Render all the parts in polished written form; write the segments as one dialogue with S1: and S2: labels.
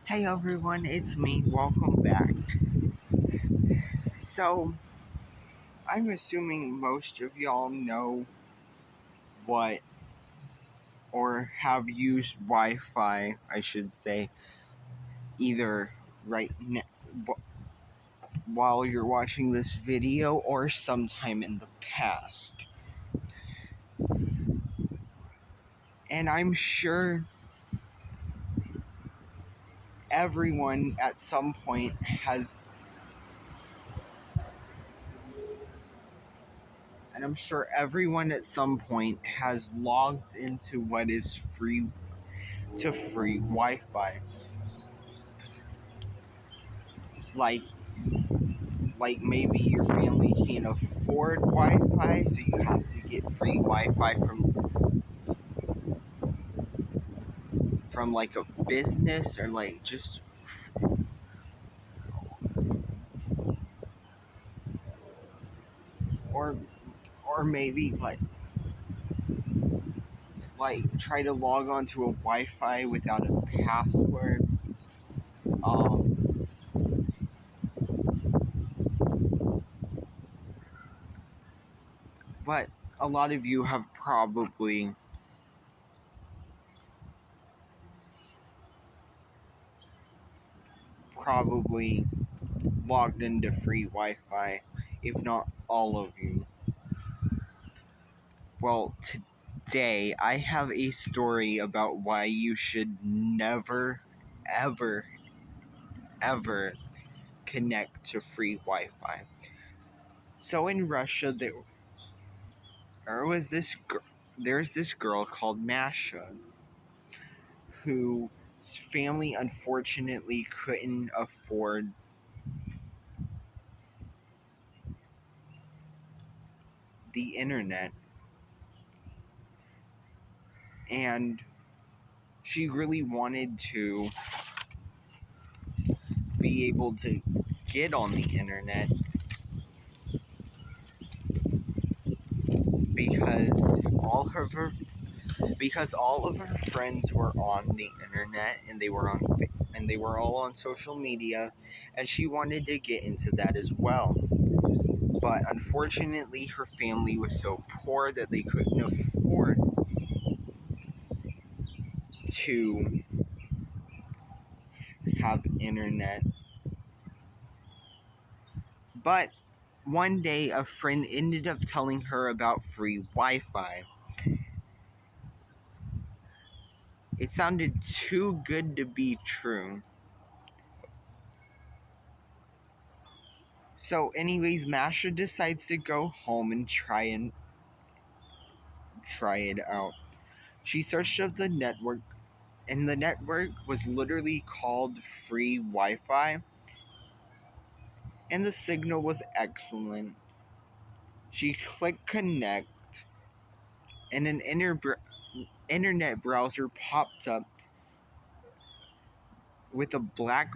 S1: Hey everyone, it's me. Welcome back. So, I'm assuming most of y'all know what or have used Wi Fi, I should say, either right now while you're watching this video or sometime in the past. And I'm sure everyone at some point has. And I'm sure everyone at some point has logged into what is free Wi Fi. Like like maybe your family can't afford Wi-Fi, so you have to get free Wi-Fi from like a business or like just or or maybe like try to log on to a Wi-Fi without a password. Um, but a lot of you have probably logged into free Wi-Fi, if not all of you. Well, today I have a story about why you should never, ever, ever connect to free Wi-Fi. So in Russia, there was this there's this girl called Masha whose family unfortunately couldn't afford the internet, and she really wanted to be able to get on the internet because all of her friends were on the internet and they were all on social media, and she wanted to get into that as well. But unfortunately, her family was so poor that they couldn't afford to have internet. But one day, a friend ended up telling her about free Wi-Fi. It sounded too good to be true. So, anyways, Masha decides to go home and try it out. She searched up the network, and the network was literally called free Wi-Fi, and the signal was excellent. She clicked connect, and an internet browser popped up with a black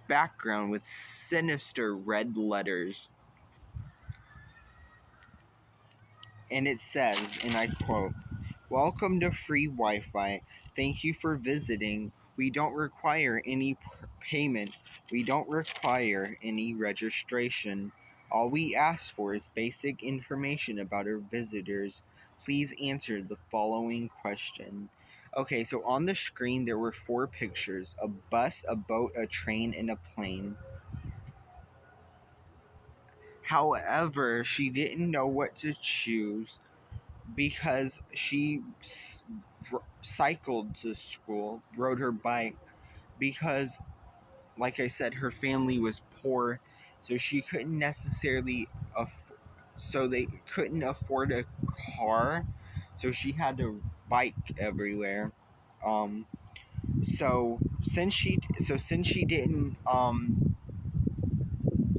S1: background with sinister red letters. And it says, and I quote, "Welcome to free Wi-Fi. Thank you for visiting. We don't require any payment. We don't require any registration. All we ask for is basic information about our visitors. Please answer the following question." Okay, so on the screen there were four pictures: a bus, a boat, a train, and a plane. However, she didn't know what to choose because she cycled to school, rode her bike, because, like I said, her family was poor, so she couldn't necessarily so they couldn't afford a car, so she had to bike everywhere. Um, since she didn't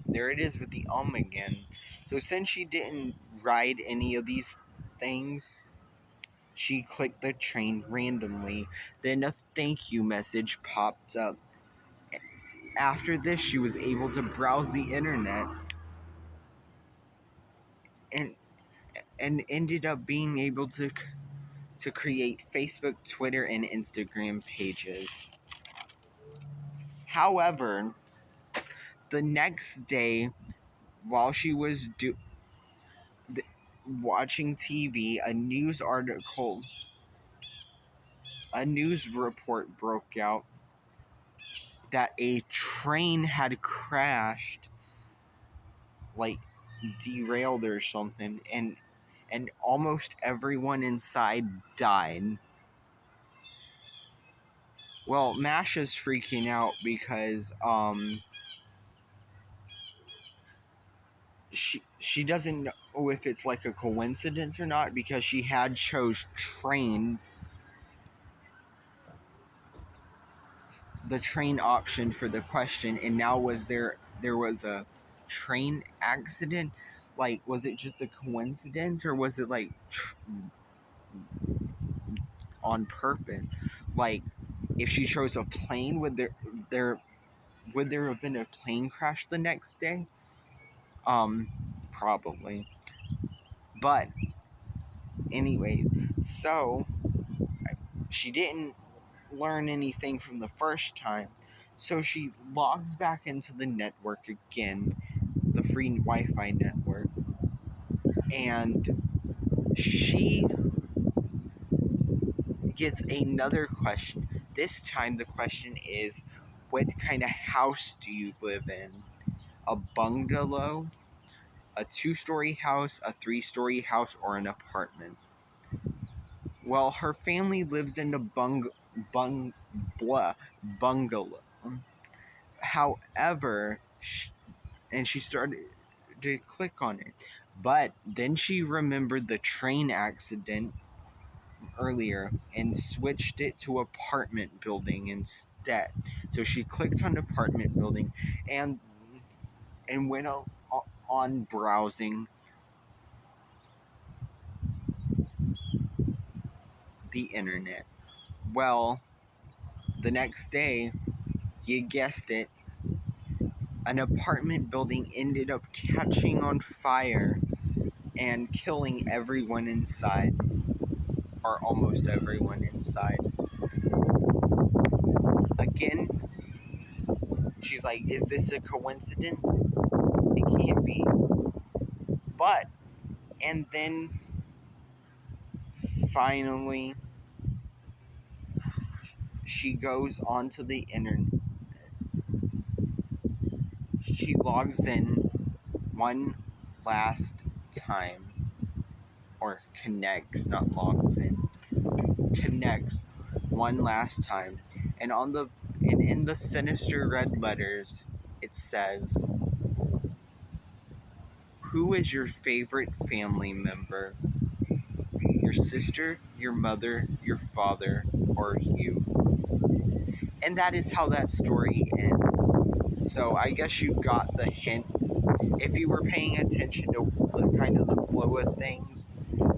S1: there it is with the again. So since she didn't ride any of these things, she clicked the train randomly. Then a thank you message popped up. After this, she was able to browse the internet and ended up being able to create Facebook, Twitter, and Instagram pages. However, the next day, while she was watching TV, a news report broke out that a train had crashed, like derailed or something, and almost everyone inside died. Well, Masha's freaking out because she doesn't know if it's like a coincidence or not, because she had chose the train option for the question, and now there was a train accident. Like, was it just a coincidence, or was it like on purpose? Like, if she chose a plane, would there have been a plane crash the next day? Probably. But anyways, so she didn't learn anything from the first time. So she logs back into the network again, the free Wi-Fi network, and she gets another question. This time the question is, what kind of house do you live in? A bungalow, a 2-story house, a 3-story house, or an apartment? Well, her family lives in a bungalow. However, and she started to click on it, but then she remembered the train accident earlier and switched it to apartment building instead. So she clicked on apartment building and went on browsing the internet. Well, the next day, you guessed it, an apartment building ended up catching on fire and killing everyone inside, or almost everyone inside. Again, she's like, is this a coincidence? It can't be. But, and then finally, she goes onto the internet. She logs in one last time, or connects, not logs in, connects one last time, and in the sinister red letters, it says, "Who is your favorite family member? Your sister, your mother, your father, or you?" And that is how that story ends. So I guess you got the hint. If you were paying attention to the kind of the flow of things,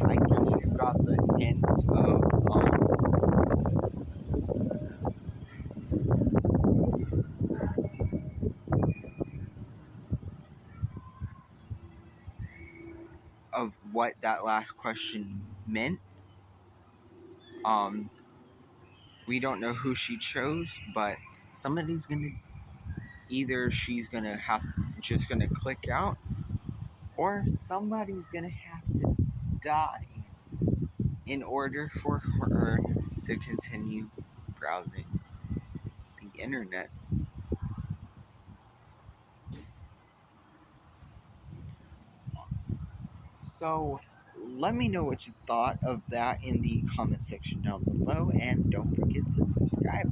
S1: I guess you got the hint of what that last question meant. Um, we don't know who she chose, but somebody's gonna, either she's gonna have just gonna click out, or somebody's gonna have to die in order for her to continue browsing the internet. So let me know what you thought of that in the comment section down below, and don't forget to subscribe.